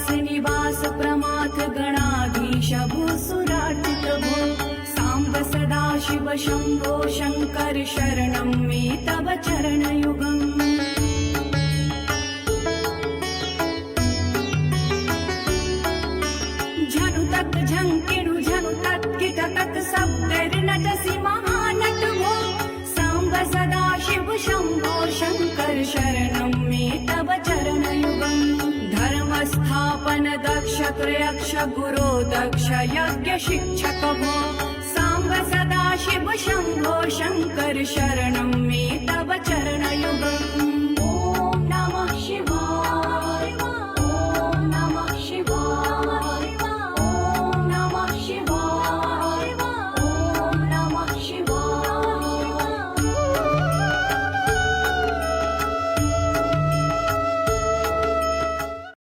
कैलास निवास प्रमाथ गणाधीश भूसुरार्चित भो सांब सदाशिव शंभो शंकर शरणं मे तव चरणयुगम् झनुतत् झंकिणु झनुतत् किटतत् शब्दैर्नटसि महानट भो सांब सदाशिव शंभो शंकर शरणं मे तव चरणयुगम् धर्मस्थापन दक्ष त्रयक्ष गुरो दक्ष यज्ञ शिक्षक भो सांब सदाशिव शंभो शंकर शरणं मे तव चरणयुगम्